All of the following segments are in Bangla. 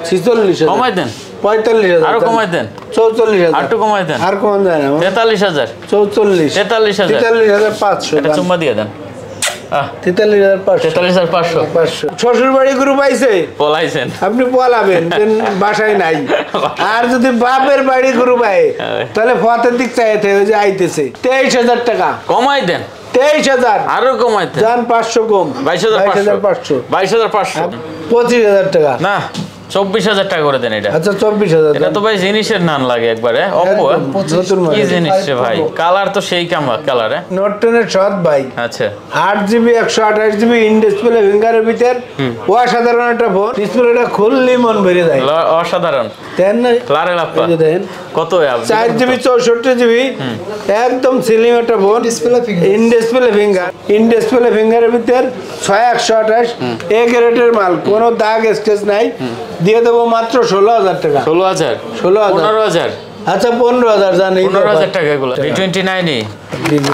46,000 কমাই দেন 45,000 আরো কমাই দেন 44,000 আর একটু কমাই দেন আর কমান যায় না 43,000 44 43,500 এটা 43,500 চুম্মা দিয়ে দেন 43,500 শ্বশুর বাড়ি গ্রুপ আইছে পলাইছেন আপনি পলাবেন বাসায় নাই আর যদি বাপের বাড়ি গ্রুপ আয় তাহলে ফতের দিক চাইতে ওই যে আইতেছে 23,000 টাকা কমাই দেন 23,000 আরো কমাই দেন জান 500 কম 22,500 25,000 টাকা না 24,000 টাকা করে দেন এটা আচ্ছা 24,000 এটা তো ভাই জিনিসের নাম লাগে একবারে অপো কি জিনিস রে ভাই কালার তো সেই কালার নোট 10 এর শট ভাই আচ্ছা 8GB 128GB ইন ডিসপ্লে ফিঙ্গারের ভিতর অসাধারণ একটা ফোন ডিসপ্লেটা খুললি মন ভরে যায় অসাধারণ দেন না লারে লাপ্পা দেন কত 4GB 64GB একদম স্লিম একটা ফোন ইন ডিসপ্লে ফিঙ্গারের ভিতর 6128 এ গ্রেডের মাল কোনো দাগ স্কেচ নাই দিয়ে দেবো মাত্র 16,000 টাকা 16,000 আচ্ছা 15,000 জানি 15,000 টাকা এগুলো V29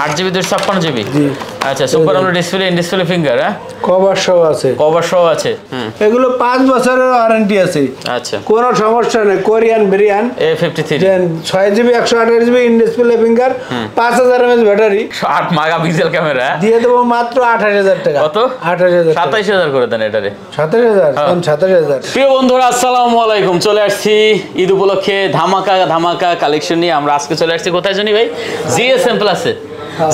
8GB 256GB আচ্ছা super AMOLED display in display finger cover সহ আছে এগুলো 5 বছরের ওয়ারেন্টি আছে আচ্ছা কোনো সমস্যা নেই Korean variant A53 6GB 128GB in display finger 5000 mAh battery 8 megapixel camera দিয়ে দেবো মাত্র 28,000 টাকা কত 28,000 27,000 করে দেন এটারে 27,000 প্রিয় বন্ধুরা আসসালামু আলাইকুম চলে আসছি ঈদ উপলক্ষে ধামাকা কালেকশন নিয়ে আমরা আজকে চলে আসছি কোথায় জানি ভাই জিএসএম প্লাসে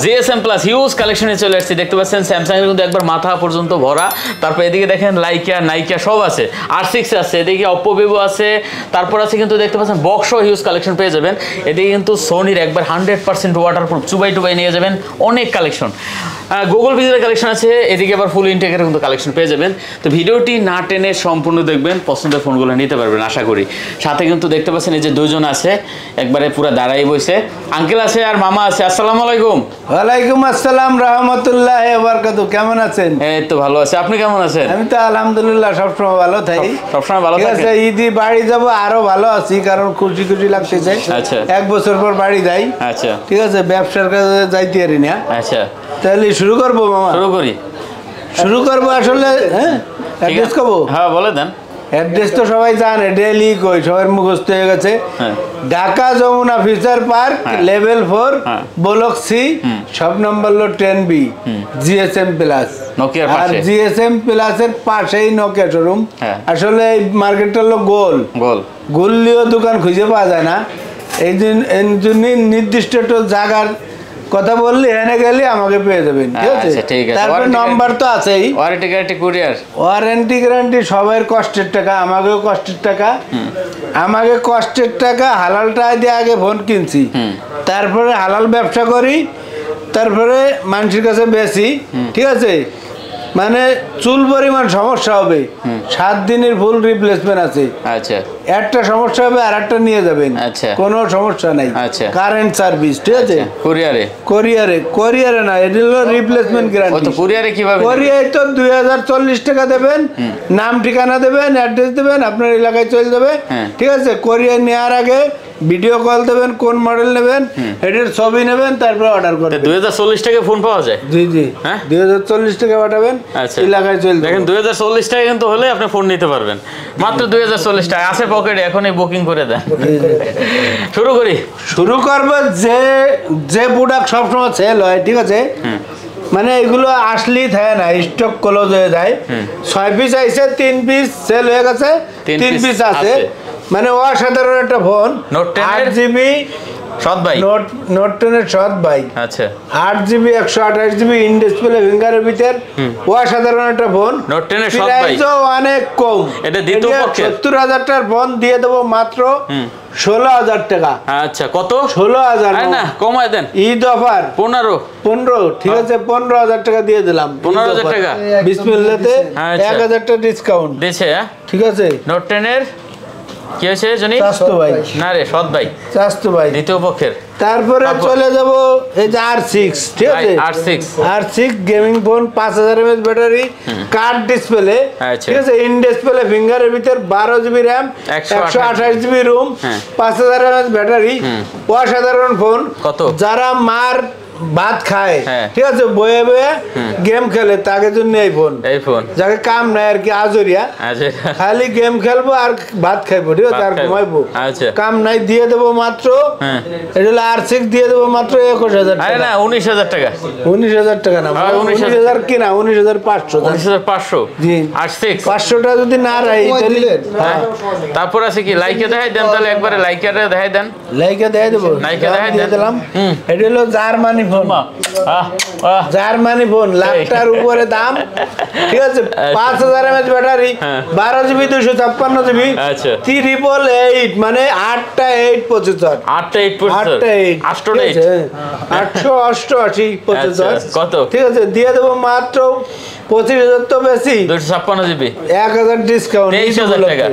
জিএসএম প্লাস হিউজ কালেকশনে চলে আসছে দেখতে পাচ্ছেন স্যামসাং এর কিন্তু একবার মাথা পর্যন্ত ভরা তারপর এদিকে দেখেন নাইকা সব আছে R6 আছে এদিকে Oppo Vivo আছে তারপর আছে কিন্তু দেখতে পাচ্ছেন বক্স হিউজ কালেকশন পেয়ে যাবেন এদিকে কিন্তু সোনির একবার 100% ওয়াটারপ্রুফ চুবাই নিয়ে যাবেন অনেক কালেকশন গুগল ভিজিটের কালেকশন আছে এদিকে আবার ফুল ইনটেকের কিন্তু কালেকশন পেয়ে যাবেন তো ভিডিওটি না টেনে সম্পূর্ণ দেখবেন পছন্দের ফোনগুলো নিতে পারবেন আশা করি সাথে কিন্তু দেখতে পাচ্ছেন এই যে দুইজন আছে একবারে পুরো দাঁড়াই বসে আঙ্কেল আছে আর মামা আছে আসসালামু আলাইকুম ওয়ালাইকুম আসসালাম রাহমাতুল্লাহি ওয়া বারাকাতুহু কেমন আছেন এই তো ভালো আছি আপনি কেমন আছেন আমি তো আলহামদুলিল্লাহ সবসময় ভালো থাকি ঠিক আছে ঈদে বাড়ি যাব আরো ভালো আছি কারণ খুশি লাগতেছে আচ্ছা 1 বছর পর বাড়ি যাই আচ্ছা ঠিক আছে ব্যবসার কাজে যাইতে পারি না আচ্ছা তাহলে শুরু করব মামা শুরু করব আসলে অ্যাড্রেস কব হ্যাঁ বলে দেন অ্যাড্রেস তো সবাই জানে ডেইলি কই সবার মুখস্থ হয়ে গেছে Dhaka Jamuna future park level 4 block C সব নম্বর হলো 10B জিএসএম প্লাস নোকিয়ার আর পাশে জিএসএম প্লাসের পাশেই নোকিয়া শোরুম আসলে এই মার্কেটটা হলো গোললিও দোকান খুঁজে পাওয়া যায় না এই জন্য নির্দিষ্ট একটা জায়গার কথা বললি এনে গেলে আমাকে পেয়ে যাবেন ঠিক আছে তারপর নাম্বার তো আছেই ওয়ারেন্টি গ্যারান্টি সবার কষ্টের টাকা আমাকেও কষ্টের টাকা হালালটা দিয়ে আগে ফোন কিনছি তারপরে হালাল ব্যবসা করি তারপরে মানুষের কাছে বেশি ঠিক আছে মানে চুল পরিমাণ সমস্যা হবে 7 দিনের ফুল রিপ্লেসমেন্ট আছে আচ্ছা একটা সমস্যা হবে আর একটা নিয়ে যাবেন কোনো সমস্যা নাই কারেন্ট সার্ভিস ঠিক আছে কোরিয়ারে না এটা হলো রিপ্লেসমেন্ট গ্যারান্টি তো কোরিয়ারে কিভাবে কোরিয়ায় তো 2040 টাকা দেবেন নাম ঠিকানা দেবেন অ্যাড্রেস দেবেন আপনার এলাকায় চলে যাবে ঠিক আছে কোরিয়ায় নেওয়ার আগে ভিডিও কল দেবেন কোন মডেল নেবেন এটার ছবি নেবেন তারপর অর্ডার করবেন 2040 টাকা ফোন পাওয়া যায় জি হ্যাঁ 2040 টাকা পাঠাবেন এলাকায় চলে দেখেন 2040 টাকা কিন্তু হলে আপনি ফোন নিতে পারবেন মাত্র 2040 টাকা আছে পকেটে এখনই বুকিং করে দেন শুরু করব যে প্রোডাক্ট সবসময় সেল হয় ঠিক আছে মানে এগুলো আসলেই থাকে না স্টক ক্লোজ হয়ে যায় 6 পিস আইছে 3 পিস সেল হয়ে গেছে 3 পিস আছে মানে অসাধারণ একটা ফোন নোট 8GB সৎ ভাই নোট 10 এর সৎ ভাই আচ্ছা 8GB 128GB ইন ডিসপ্লে ফিঙ্গারের ভিতর অসাধারণ একটা ফোন নোট 10 এর সৎ ভাই প্রাইসও অনেক কম এটা দ্বিতীয় পক্ষে 70000 টাকার ফোন দিয়ে দেব মাত্র 16,000 টাকা আচ্ছা কত 16,000 না কমায় দেন ঈদ অফার 15 ঠিক আছে 15,000 টাকা দিয়ে দিলাম 15,000 টাকা বিসমিল্লাহতে 1000 টাকা ডিসকাউন্ট দিয়েছে ঠিক আছে নোট 10 এর কি হয়েছে জানি চাস্তু ভাই না রে সৎ ভাই দ্বিতীয় পক্ষের তারপরে চলে যাব এই যে R6 ঠিক আছে R6 gaming phone 5000 mAh battery card display ঠিক আছে ইন ডিসপ্লে ফিঙ্গারের ভিতর 12GB RAM 128GB room 5000 mAh battery অসাধারণ ফোন কত যারা ভাত খায়, হ্যাঁ। ঠিক আছে, বয়ে বয়ে গেম খেলে, তাকে জন্য এই ফোন যাকে কাম নাই আর কি, আজরিয়া খালি গেম খেলবো আর ভাত খাইবো, ঠিক আছে, আর ঘুমাইবো, কাম নাই। দিয়ে দেবো মাত্র, এটা হলো R6 দিয়ে দেবো মাত্র 21,000 টাকা। না 19,000 টাকা, 19,000 টাকা না, 19,000 কিনা, 19,500, 19,500 জি। R6 500টা যদি না রাই দিলেন। তারপর আছে কি লাইকে দেখাই দেন, তাহলে একবারে লাইকে দেখাই দেন, লাইকে দেখাই দেবো, লাইকে দেখাই দিয়ে দিলাম। এটা হলো জার্মানি ফোন, জার্মানি ফোন, লাখটার উপরে দাম, ঠিক আছে, 5000 mAh ব্যাটারি, 12 GB 256 GB, 388, মানে 8টা 8 প্রসেসর, 888 প্রসেসর, কত, ঠিক আছে, দিয়ে দেবো মাত্র 25,000, তো বেশি, 256 GB, 1000 ডিসকাউন্ট, 23,000 টাকা,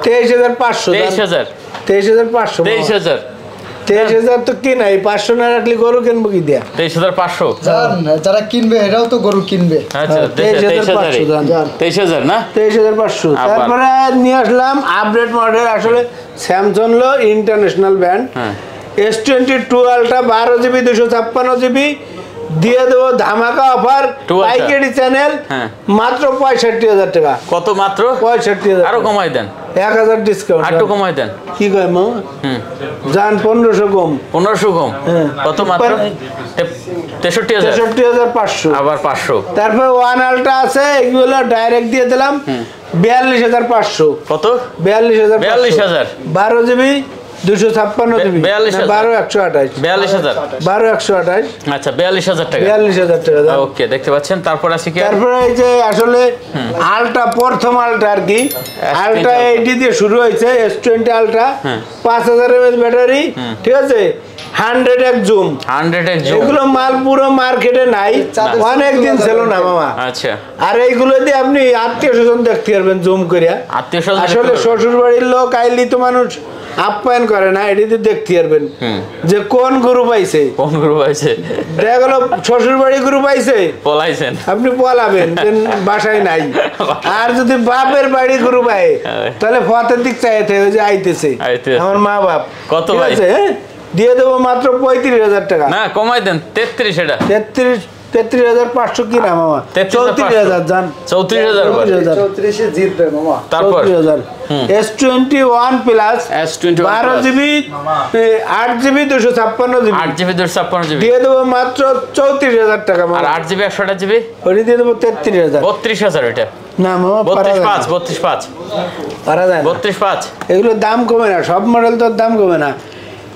23,500, 23,500, 23,000 তো কি নাই, 500 না রাখলে গরু কিনবো কি দিয়া, 23,500, যারা কিনবে এরাও তো গরু কিনবে। আচ্ছা 23,000 না, 23,500। তারপরে নিয়ে আসলাম আপডেট মডেল, আসলে স্যামসাং লো international brand, S22 ultra 12 GB 256 GB, দিয়ে দেবো ধামাকা অফার, পাইকারি চ্যানেল, মাত্র 65,000 টাকা। কত মাত্র? 65,000, আরো কমাই দেন, 1000 ডিসকাউন্ট, একটু কমাই দেন, কি কয় মা, জান 1500 কম, 1500 কম, কত মাত্র? 63,500, আবার 500। তারপর 1 আলট্রা আছে, এগুলো ডাইরেক্ট দিয়ে দিলাম 42,500। কত? 42,000, 12 GB 256 GB, 12,128, 12,128, আচ্ছা 42,000 টাকা, 42,000 টাকা। ওকে, দেখতে পাচ্ছেন। তারপর আছে কি, তারপরে এই যে আসলে আলট্রা, প্রথম আলট্রা আর কি, আলট্রা 80 দিয়ে শুরু হয়েছে, S20 আলট্রা, 5000 mAh ব্যাটারি, ঠিক আছে, 100x জুম, এগুলো মাল পুরো মার্কেটে নাই, অনেক দিন ছিল না মামা। আচ্ছা, আর এইগুলো দিয়ে আপনি আত্মীয় স্বজন দেখতে পারবেন জুম করিয়া, আসলে শ্বশুর বাড়ির লোক আইলি তো মানুষ আপ্যায়ন করে না, এটিতে দেখতে পারবেন যে কোন গ্রুপ আইছে, দেখা গেল শ্বশুর বাড়ি গ্রুপ আইছে, পলাইছেন, আপনি পলাবেন, বাসায় নাই। আর যদি বাপের বাড়ি গ্রুপ আয়, তাহলে ফতের দিক চাইতে, ওই যে আইতেছে আমার মা বাপ, কত আছে, দিয়ে দেবো মাত্র 35,000 টাকা। না কমাই দেন, 33, এটা 33,500 কি না মামা, 34,000 জান, 34,000 জিতবে মামা। তারপর S21 plus 12 GB 8 GB 256 GB, দিয়ে দেবো মাত্র 34,000 টাকা মামা। আর 8 GB 128 GB ওটি দিয়ে দেবো 33,000, 32,000, এটা না মামা, 32,500 পারা যায়, 32,500, এগুলো দাম কমে না, সব মডেল তো দাম কমে না।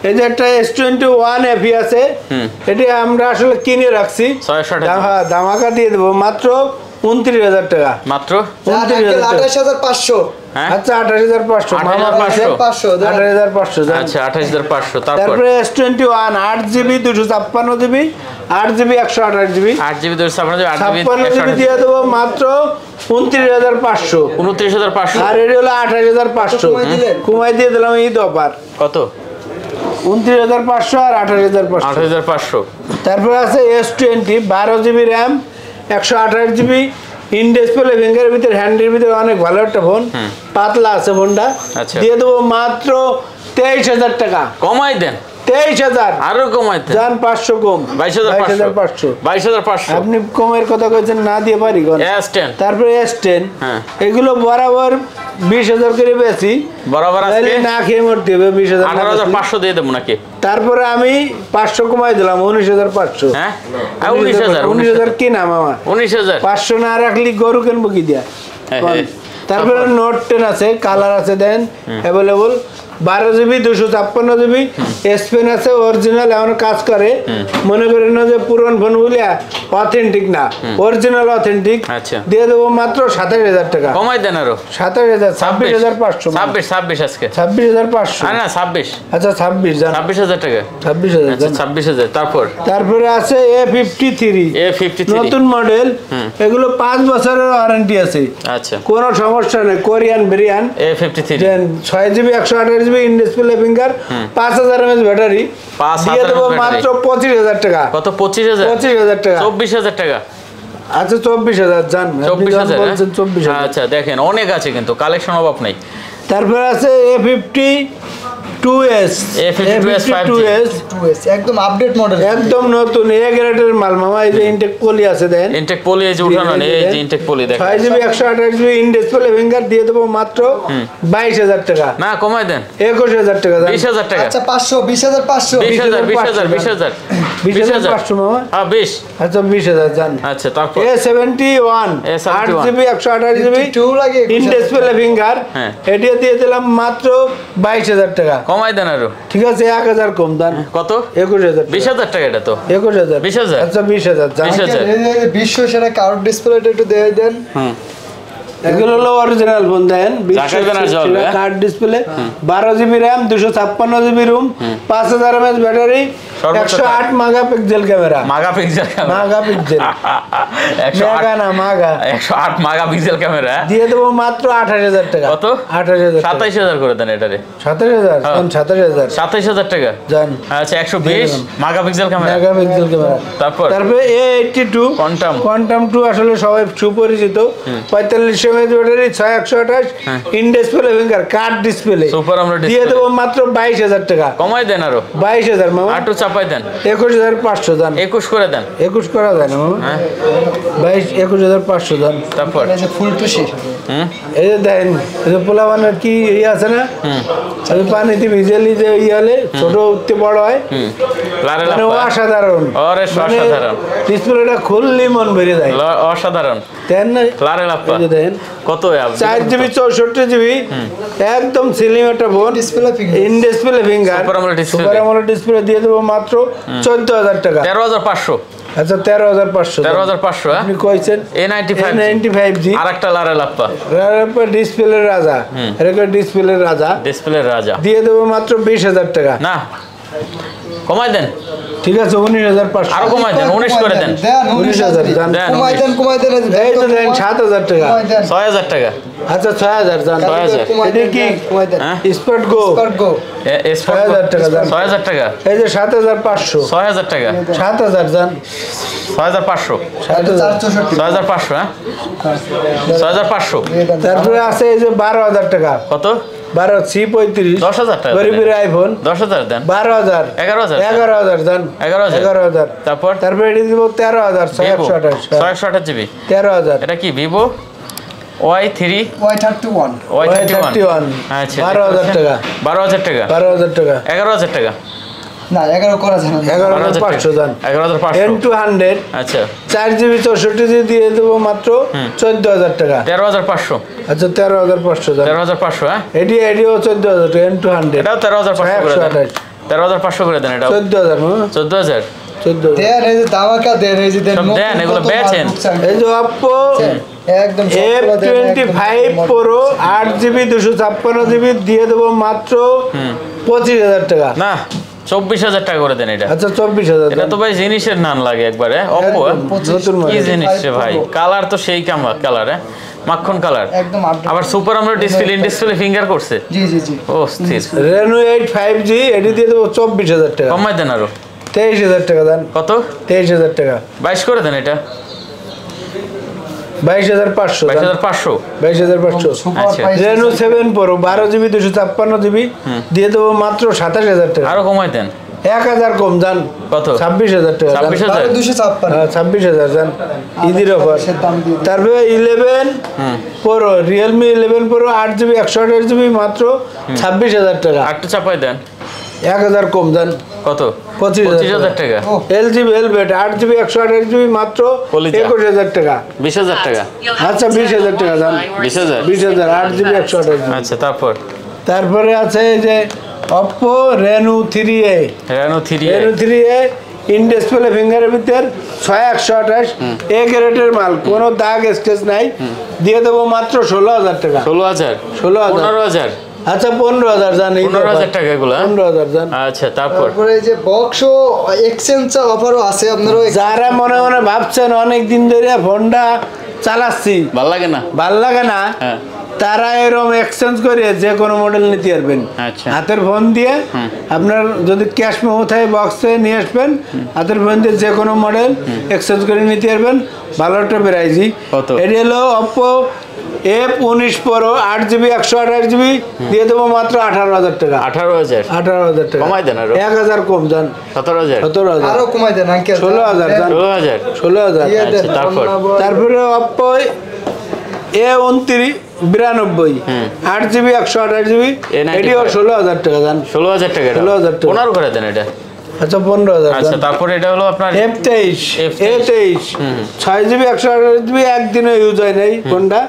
এই যে একটা S21 FE আছে, এটি আমরা আসলে কিনে রাখছি, ধামাকা দিয়ে দেবো মাত্র 29,000 টাকা, মাত্র 28,500। আচ্ছা 28,500, 28,500, আচ্ছা 28,500। তারপরে S21 8 GB 256 GB, 8 GB 128 GB, 8 GB 256 GB দিয়ে দেবো মাত্র 29,500, 29,500। আর এটা হলো 28,500, কমাই দিয়ে দিলাম ঈদ অফার, কত? 29,500 আর 28,500। তারপরে আছে S20 12 GB RAM, 128 GB, in display, ফিঙ্গারের ভিতরে, হ্যান্ডের ভিতরে, অনেক ভালো একটা ফোন, পাতলা আছে ফোনটা, দিয়ে দেবো মাত্র 23,000 টাকা। কমাই দেন, 23,000, আরো কমাই দেন, জান 500 কম, 22,500। আপনি কমের কথা কইছেন, না দিয়ে পারি। তারপরে S10, এগুলো বরাবর 20,000 করে বেশি, বরাবর না খেয়ে মরতে হবে, 20,000, 18,500 দিয়ে দেবো নাকি? তারপরে আমি 500 কমাই দিলাম, 19,500। 19,000 কি না মামা, 19,000, 500 না রাখলি গরু কিনবো কি দিয়া। তারপরে নোট 10 আছে, কালার আছে, then available, 12 GB 256 GB, S Pen আছে, অরিজিনাল, এমন কাজ করে, মনে করেন না যে পুরন ফোন বলিয়া অথেন্টিক না, অরিজিনাল অথেন্টিক, দিয়ে দেবো মাত্র 27,000 টাকা। কমাই দেন আরো, 27,000, 26,500, 26 আজকে 26,500, না 26, আচ্ছা 26, জান 26,000 টাকা, 26,000। তারপরে আছে A53, নতুন মডেল, এগুলো 5 বছরের ওয়ারেন্টি আছে, আচ্ছা কোনো সমস্যা নেই, Korean variant A53, 6 GB 128 GB, in display, finger, 5000 mAh battery, দিয়ে দেবো মাত্র 25,000 টাকা। কত? 25,000 টাকা, 24,000 টাকা, আচ্ছা 24,000, জান 24,000। আচ্ছা দেখেন, অনেক আছে কিন্তু কালেকশন, অভাব নাই। তারপরে আছে A52 2s A52s 2s একদম আপডেট মডেল, একদম নতুন এ গ্রেডের মাল মামা। এই যে ইনটেক পলি আছে দেন, ইনটেক পলি এই যে উঠানো নেই, এই যে ইনটেক পলি দেখেন 6GB 128GB in display finger দিয়ে দেবো মাত্র 22,000 টাকা। না কমাই দেন 21,000 টাকা দেন। 20,000 টাকা। আচ্ছা 500 20,500 20,000 20,000 20,000 20,500 মামা। হ্যাঁ 20। আচ্ছা 20,000 জান। আচ্ছা তারপর A71 A71 8GB 128GB 52 লাগে ইন ডিসপ্লে ফিঙ্গার, হ্যাঁ। এটা দিয়ে দিলাম মাত্র 22,000 টাকা। কমাই দেন আরো। ঠিক আছে 1,000 কম দান। কত? 21,000 20,000 টাকা এটা তো। 21,000 20,000 আচ্ছা 20,000 জান। 20,000 বিশ্ব সেরা কার্ড ডিসপ্লেটা একটু দিয়ে দেন। এগুলো হলো অরিজিনাল ফোন দেন, দেখাবেন আর জ্বলবে। Card display 12GB RAM 256GB room 5000 mAh battery সর্বোচ্চ 108 megapixel camera. Megapixel camera, megapixel mega না মাগা 108 মেগাপিক্সেল ক্যামেরা দিয়ে দেবো মাত্র 28,000 টাকা। কত? 28,000 27,000 করে দেন এটারে। 27,000 কোন 27,000 27,000 টাকা জান। আচ্ছা 120 মেগাপিক্সেল ক্যামেরা। Megapixel camera. তারপরে A82 কোয়ান্টাম কোয়ান্টাম 2 আসলে সবাই সুপরিচিত 45 mAh battery 6128 in display finger card display super আমরা দিয়ে দেবো মাত্র 22,000 টাকা। কমাই দেন আরো 22,000 মামা। আটু চাপাই দেন 21,500 দান। 21 করে দেন। 21 করা যায় না মামা। হ্যাঁ 21,500 দান। তারপর এই যে ফুল টুসি, এই যে দেন এই যে পোলাবানের কি ইয়ে আছে না, ওই পানিতে ভিজেলি যে ইয়ে হলে ছোট উঠতে বড় হয়, লারে মানে লাপ্পা অসাধারণ। ওরে অসাধারণ। ডিসপ্লেটা খুললেই মন ভরে যায় অসাধারণ দেন না। লারে লাপ্পা এই যে দেন কত 4GB 64GB একদম স্লিম একটা phone display finger, in display finger super AMOLED display. Super AMOLED display দিয়ে দেবো মাত্র 14,000 টাকা। 13,500 আচ্ছা 13,500 13,500 হ্যাঁ আপনি কইছেন A95 A95G আরেকটা লারে লাপ্পা ডিসপ্লে রাজা, এরকম ডিসপ্লে রাজা ডিসপ্লে রাজা দিয়ে দেবো মাত্র 20,000 টাকা। না কমাই দেন ঠিক আছে 19,500 আরো কমাই দেন 19 করে দেন 19,000 জান। দেন কমাই দেন এই তো দেন 7,000 টাকা। 6,000 টাকা আচ্ছা 6,000 জান। 6,000 এটা কি কমাই দেন হ্যাঁ স্পট গো পারগো 6,000 টাকা দাম। 6,000 টাকা এই যে 7,500 6,000 টাকা 7,000 জান। 6,500 464 6,500 হ্যাঁ 6,500 তারপরে আছে এই যে 12,000 টাকা। কত 12 C35 10,000 টাকা গরিবের আইফোন 10,000 দেন 12,000 11,000 11,000 জান। 11,000 তারপর তারপরে এটা দিব 13,000 628 628 জিবি 13,000 এটা কি ভিভো Y3 Y31 Y31 আচ্ছা 12,000 টাকা 12,000 টাকা 12,000 টাকা 11,000 টাকা না 11 করা যায় না 11,500 জান। 11,500 N200 আচ্ছা 4GB 64GB দিয়ে দেবো মাত্র 14,000 টাকা। 13,500 আচ্ছা 13,500 জান। 13,500 হ্যাঁ এটিও 14,000 টাকা N200 এটাও 13,500 করে দেন 128 13,500 করে দেন এটাও 14,000 মামা 14,000 14,000 দেন এই যে দামাকা দেন এই যে দেন সব দেন, এগুলো নতুন বেচেন। মাল ঢুকছে। এই যে Oppo একদম সবগুলো দেন, একদম F25 Pro 8GB 256GB দিয়ে দেবো মাত্র 25,000 টাকা। না 24,000 টাকা করে দেন এটা আচ্ছা 24,000 এটা তো ভাই জিনিসের নাম লাগে একবারে Oppo নতুন কি মডেল জিনিস রে ভাই কালার তো সেই কালার হ্যাঁ মাখন কালার একদম আপডেট। আবার সুপার আমরা ডিসপ্লে ইন ডিসপ্লে ফিঙ্গার করছে জি জি জি ও স্থির Reno 8 5G এটি দিয়ে দেবো 24,000 টাকা। কমাই দেন আরো 23,000 টাকা দেন। কত 23,000 টাকা 22 করে দেন এটা 22,500 দেন। 22,500 22,500 সুপার আচ্ছা। Price Reno 7 Pro 12GB 256GB দিয়ে দেবো মাত্র 27,000 টাকা। আরো কমাই দেন 1,000 কম যান কত 26,000 টাকা জান। 26,000 256 হ্যাঁ 26,000 জান ঈদের অফার। সে দাম দিয়ে দিন। তারপরে 11 Pro Realme 11 Pro 8GB 128GB মাত্র 26,000 টাকা। একটু চাপাই দেন 1,000 কম দেন কত 25,000 টাকা ও LG Velvet 8GB 128GB মাত্র কলিজা। 21,000 টাকা। 20,000 টাকা আচ্ছা 20,000 টাকা দাম 20,000 20,000 8GB 128GB। আচ্ছা তারপর তারপরে আছে এই যে Oppo Reno 3A Reno 3 Reno 3A in display ফিঙ্গারের ভিতর 6128 এ গ্রেডের মাল কোনো দাগ স্কেচ নাই দিয়ে দেবো মাত্র 16,000 টাকা 16,000 16,000 15,000 আচ্ছা 15,000 জান 15,000 টাকা এগুলো 15,000 জান। আচ্ছা তারপর তারপরে এই যে বক্স এক্সচেঞ্জ অফারও আছে আপনারও যারা মনে মনে ভাবছেন অনেক দিন ধরে ফোনটা চালাচ্ছি ভাল লাগে না ভাল লাগে না হ্যাঁ তারা এরকম এক্সচেঞ্জ করে যে কোনো মডেল নিতে পারবেন। আচ্ছা। হাতের ফোন দিয়ে আপনার যদি ক্যাশ মেমো থাকে বক্সে নিয়ে আসবেন হাতের ফোন দিয়ে যে কোনো মডেল এক্সচেঞ্জ করে নিতে পারবেন। ভালো একটা প্রাইজই কত? এটি হলো Oppo F19 Pro 8GB 128GB দিয়ে দেবো মাত্র 18,000 টাকা। 18,000 18,000 টাকা কমাই দেন আরো 1,000 কম যান 17,000 17,000 আরো কমাই দেন আঙ্কেল 16,000 যান 16,000 16,000 আচ্ছা, তারপরে Oppo A29 92 8GB 128GB এটিও 16,000 টাকা যান 16,000 টাকা 16,000 টাকা 15 করে দেন এটা আচ্ছা 15,000 আচ্ছা তারপরে এটা হলো আপনার F23 6GB 128GB একদিনও ইউজ হয় নাই ফোনটা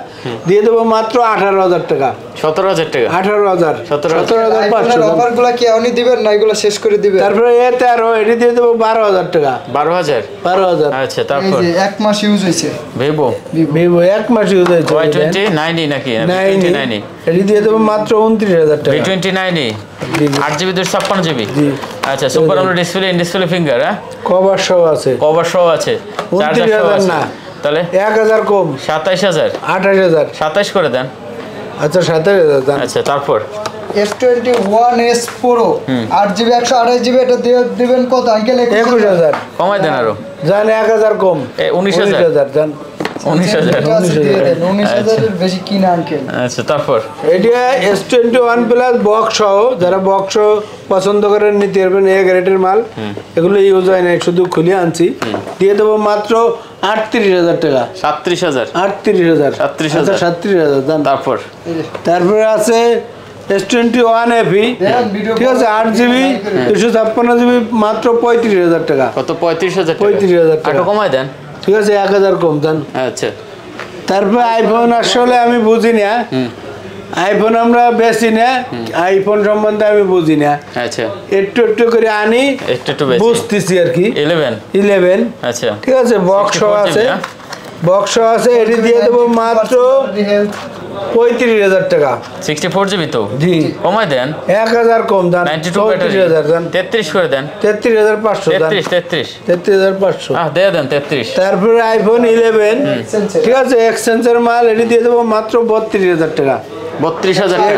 দিয়ে দেবো মাত্র 18,000 টাকা 17,000 টাকা 18,000 17,500 অফারগুলো কি এখনই দিবেন না এগুলো শেষ করে দিবেন? তারপরে A13 এটি দিয়ে দেবো 12,000 টাকা 12,000 12,000 আচ্ছা এই তারপর যে এক মাস ইউজ হয়েছে ভিভো ভিভো এক মাস ইউজ হয়েছে Y20 90 নাকি V29 এটি দিয়ে দেবো মাত্র 29,000 টাকা V29 জি, জি। 8GB 256GB জি আচ্ছা super AMOLED display in display finger হ্যাঁ কভার সহ আছে কভার সহ আছে চার্জার সহ 29,000 আছে না তাহলে 1,000 কম 27,000 28,000 27 করে দেন আচ্ছা 27,000 দাম আচ্ছা তারপর F21s Pro 8GB 128GB এটা দিয়ে দিবেন কত আঙ্কেল? 21,000 কমাই দেন আরো জান 1,000 কম 19,000 জান 19,000 19,000 এর বেশি কিনা আঙ্কেল? আচ্ছা তারপর এটা S21 প্লাস বক্স সহ যারা বক্স পছন্দ করেন নিতে পারবেন এ গ্রেডের মাল এগুলো ইউজ হয় না শুধু খুলে আনছি দিয়ে দেবো মাত্র 38,000 টাকা 37,000 38,000 37,000 37,000 দাম তারপর তারপরে আছে S21 FE ঠিক আছে 8GB 256GB মাত্র 35,000 টাকা কত 35,000 35,000 টাকা একটু কমাই দেন ঠিক আছে 1,000 কম দাম আচ্ছা তারপরে আইফোন আসলে আমি বুঝি না আইফোন আমরা বেশি না আইফোন সম্বন্ধে আমি বুঝি না আচ্ছা একটু একটু করে আনি একটু বেশি বুঝতেছি আর কি 11 11 আচ্ছা ঠিক আছে বক্স 64 আছে GB, হ্যাঁ? বক্স আছে এটি দিয়ে দেবো মাত্র 35,000 টাকা 64GB তো জি কমাই দেন 1,000 কম দাম 92 ব্যাটারি 34,000 দাম 33 করে দেন 33,500 দাম 33 33,500 দিয়ে দেন 33 তারপরে আইফোন 11 ঠিক আছে এক্সচেঞ্জের মাল এটি দিয়ে দেবো মাত্র 32,000 টাকা 32,000 টাকা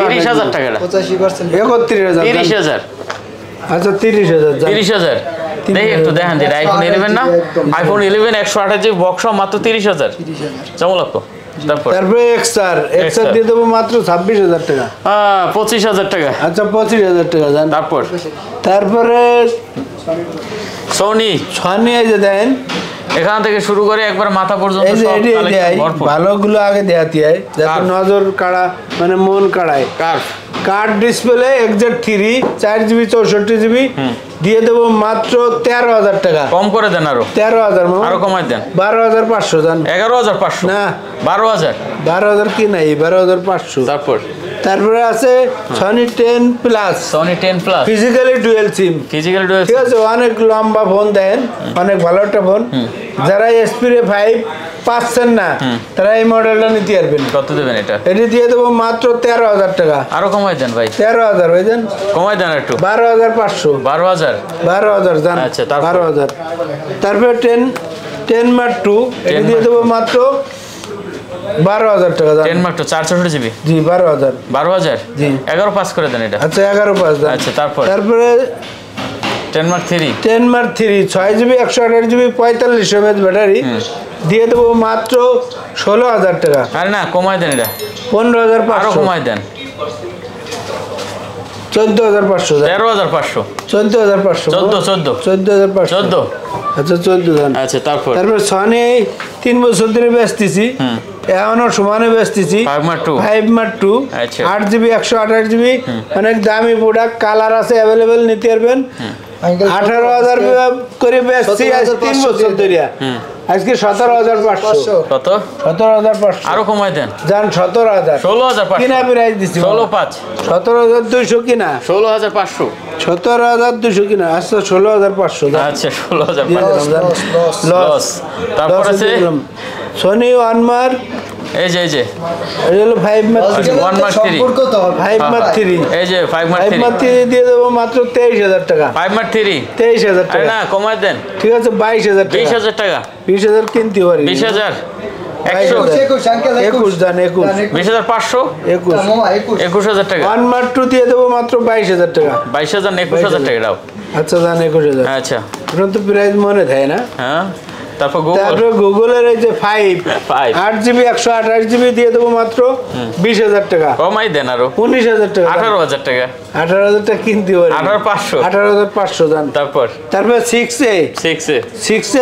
30,000 টাকা 85% 31,000 30,000 আচ্ছা 30,000 দাম 30,000 দেখি একটু দেখেন যে আইফোন 11 না আইফোন 11 128GB বক্স মাত্র 30,000 চমক তারপরে এক্সআর দিয়ে দেবো মাত্র 26,000 টাকা 25,000 টাকা আচ্ছা 25,000 টাকা জান তারপরে সোনি এই যে দেন এখান থেকে শুরু করে একবার মাথা পর্যন্ত এই যে সব এটি কালেকশন ভরপুর ভালোগুলো আগে দেয়াতি হয় যাতে নজর কাড়া মানে মন কাড়ায় card display exact 3 4GB 64GB দিয়ে দেবো মাত্র 13,000 টাকা কম করে দেন আরো 13,000 আরো কমাই দেন 12,500 জান 11,500 না 12,000 কি নাই 12,500 তারপরে আছে Sony 10 plus physically dual SIM ঠিক আছে অনেক লম্বা ফোন দেন অনেক ভালো একটা ফোন যারা এসপিরে 5 পাচ্ছেন না তারা এই মডেলটা নিতে পারবেন কত দেবেন এটা এটি দিয়ে দেবো মাত্র 13,000 টাকা আরো কমাই দেন ভাই 13,000 ভাই দেন কমাই দেন একটু 12,500 12,000 জান আচ্ছা 12,000 তারপরে 10 মার্ক 2 এটি দিয়ে দেবো মাত্র 12,000 টাকা 10 মার্ক 2 464GB জি 12,000 জি 11 পাস করে দেন এটা আচ্ছা 11 দাম আচ্ছা তারপরে 10 mark 3 6GB 128GB 45 mAh battery দিয়ে দেবো মাত্র 16,000 টাকা আরে না কমাই দেন এটা 15,500 আরো কমাই দেন 14,500 13,500 14,500 14,500 আচ্ছা 14 দাম আচ্ছা তারপর সনি 3 বছর ধরে বেচতেছি এখনো সমানে বেচতেছি 5 মার্ক 2 আচ্ছা 8GB 128GB অনেক দামি প্রোডাক্ট কালার আছে অ্যাভেলেবেল নিতে পারবেন 18,000 করে বেচছি আজ 3 বছর ধরে আজকে 17,500 কত 17,500 আরো কমাই দেন জান 17,000 16,500 কিনা প্রাইস দিছি 16,500 17,200 কিনা 16,500 17,200 কিনা আচ্ছা 16,500 আচ্ছা 16,500 লস তারপর আছে সনি ওয়ানমার এই যে এই হলো 5 মার্ক 1 মার্ক 3 5 মার্ক 3 এই যে 5 মার্ক 3 দিয়ে দেবো মাত্র 23,000 টাকা 5 মার্ক 3 23,000 আরে টাকা না কমাই দেন ঠিক আছে 22,000 টাকা 20,000 টাকা 20,000 কিনতে পারি 20,000 21 জান 20,500 21,000 টাকা 1 মার্ক 2 দিয়ে দেবো মাত্র 22,000 টাকা 22,000 21,000 টাকা দাও আচ্ছা জান 21,000 আচ্ছা এখন তো প্রাইস মনে থাকে না হ্যাঁ তারপর গুগলের এই যে 5 8GB 128GB দিয়ে দেবো মাত্র 20,000 টাকা। কমাই দেন আরো 19,000 টাকা, 18,000 টাকা। 18,000 টাকা কিনতে পারি, 18,500 18,500 দাম। তারপর 6A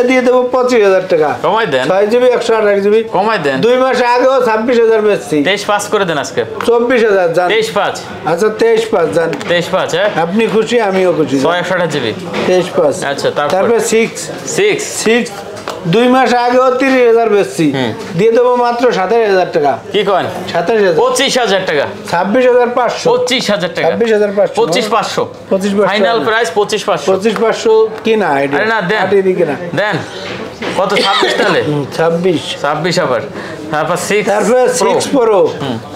দিয়ে দেবো 25,000 টাকা। কমাই দেন। 6GB 128GB কমাই দেন। 2 মাস আগেও 26,000 বেচছি। 23,500 করে দেন আজকে। 24,000 জান। 23,500। আচ্ছা 23,500 জান। 23,500 হ্যাঁ। আপনি খুশি আমিও খুশি। 128GB 23,500। আচ্ছা তারপর 6 2 মাস আগেও 30,000 বেচছি, দিয়ে দেবো মাত্র 27,000 টাকা। কি করেন? 27,000 25,000 টাকা। 26,500 25,000 টাকা। 26,500 25,500 ফাইনাল প্রাইস 25,500। 25,500 কিনা আইডিয়া। আরে না দেন দেন কত? 26 তাহলে 26 আবার তারপর 6 Pro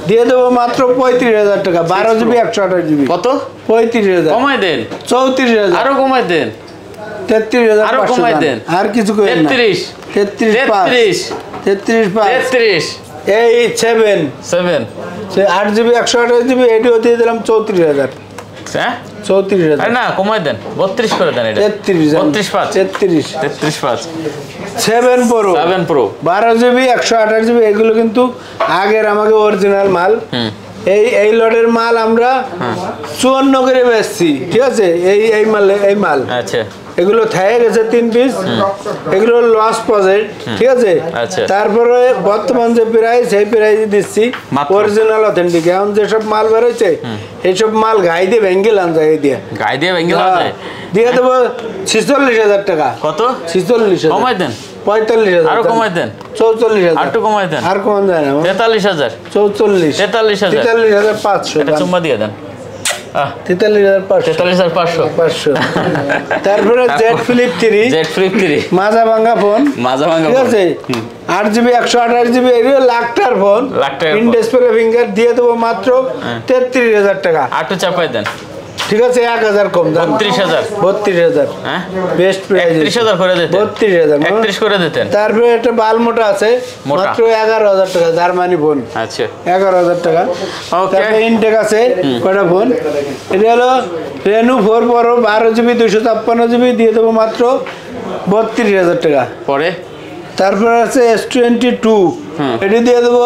দিয়ে দেবো মাত্র 35,000 টাকা। 12GB 128GB কত? 35,000। কমাই দেন। 34,000 আরো কমাই দেন। 33,500 আরো কমাই দেন। আর কিছু করেন না। 33 এই 7 8GB 128GB এটিও দিয়ে দিলাম 34,000। হ্যাঁ 34,000। আরে না কমাই দেন 32 করে দেন। এটা 33,500 7 Pro 12GB 128GB এগুলো কিন্তু আগের আমাকে অরিজিনাল মাল। এই লটের মাল আমরা 54 করে বেচছি, ঠিক আছে? এই মাল আচ্ছা এগুলো থেকে গেছে 3 পিস, এগুলো লস প্রজেক্ট, ঠিক আছে? আচ্ছা। তারপরে বর্তমান যে প্রাইস সেই প্রাইস দিচ্ছি অরিজিনাল অথেন্টিক। এখন যেসব মাল বেরোচ্ছে এইসব মাল গাই দিয়ে ভেঙ্গেল আনছে, দিয়ে দেবো 46,000 টাকা। কত? 46,000। কমাই দেন। 45,000 আরো কমাই দেন। 44,000 আর একটু কমাই দেন। আর কমান যায় না। 43,000 43,500 এটা চুম্মা দিয়ে দেন। 43,500। তারপরে জেড ফ্লিপ 3 মাজা ভাঙা ফোন, ঠিক আছে? 8GB 128GB এর লাখটার ফোন, ইন ডিসপ্লে ফিঙ্গার দিয়ে দেবো মাত্র 33,000 টাকা। আর একটু চাপাই দেন। ঠিক আছে 1,000 কম দাম। 32,000 হ্যাঁ বেস্ট প্রাইস। 31,000 করে দিতেন। 32,000 করে দিতেন। তারপরে একটা বালমোটা আছে মাত্র 11,000 টাকা, জার্মানি ফোন। আচ্ছা 11,000 টাকা। তারপরে ইনটেক আছে কয়টা ফোন, এটা হলো রেনু 4 Pro 12GB 256GB দিয়ে দেবো মাত্র 32,000 টাকা। পরে তারপরে আছে S22 এটি দিয়ে দেবো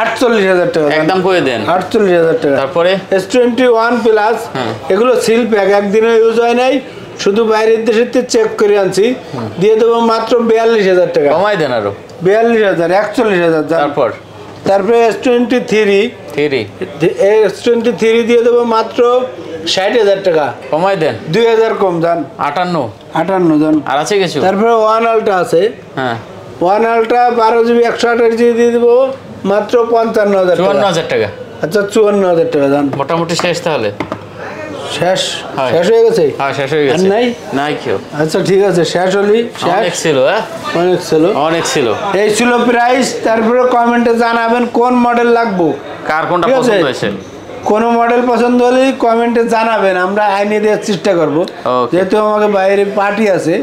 48,000 টাকা। একদম করে দেন 48,000 টাকা। তারপরে S21 প্লাস এগুলো সিল প্যাক, একদিনও ইউজ হয় নাই, শুধু বাইরের দেশের চেক করে আনছি, দিয়ে দেবো মাত্র 42,000 টাকা। কমাই দেন আরো 42,000 41,000। তারপরে S23 দিয়ে দেবো মাত্র 60,000 টাকা। কমাই দেন 2,000 কম দাম। 58 জন। আর আছে কিছু? তারপরে ওয়ান আলট্রা আছে, হ্যাঁ ওয়ান আলট্রা 12GB 128GB দিয়ে দেবো মাত্র 55,000 টাকা। 54,000 টাকা। আচ্ছা 54,000 টাকা দাম। মোটামুটি শেষ তাহলে? শেষ হয়ে গেছে। হ্যাঁ শেষ হয়ে গেছে। নাই কেউ? আচ্ছা ঠিক আছে, শেষ হলি। অনেক ছিল, অনেক ছিল। এই ছিল প্রাইস। তারপরে কমেন্টে জানাবেন কোন মডেল লাগবো, কার কোনটা পছন্দ হয়েছে। কোন মডেল পছন্দ হলে কমেন্টে জানাবেন, আমরা আইনে দেওয়ার চেষ্টা করবো। যেহেতু আমাকে বাইরে পার্টি আছে,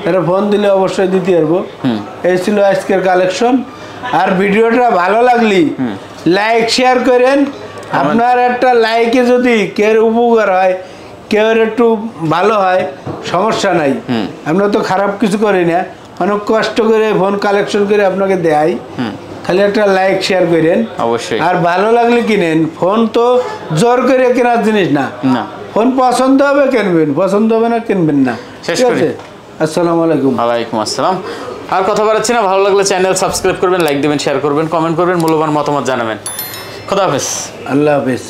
তারা ফোন দিলে অবশ্যই দিতে পারবো। এই ছিল আজকের কালেকশন। আর ভিডিওটা ভালো লাগলি লাইক শেয়ার করেন। আপনার একটা লাইকে যদি কেউ উপকার হয়, কেউ একটু ভালো হয়, সমস্যা নাই। আমরা তো খারাপ কিছু করি না, অনেক কষ্ট করে ফোন কালেকশন করে আপনাকে দেয়। খালি একটা লাইক শেয়ার করেন অবশ্যই। আর ভালো লাগলে কিনেন। ফোন তো জোর করে কেনার জিনিস না, ফোন পছন্দ হবে কিনবেন, পছন্দ হবে না কিনবেন না। ঠিক আছে, আসসালামু আলাইকুম। ওয়ালাইকুম আসসালাম। আর কথা বাড়াচ্ছি না, ভালো লাগলে চ্যানেল সাবস্ক্রাইব করবেন, লাইক দেবেন, শেয়ার করবেন, কমেন্ট করবেন, মূল্যবান মতামত জানাবেন। খোদা হাফেজ। আল্লাহ হাফেজ।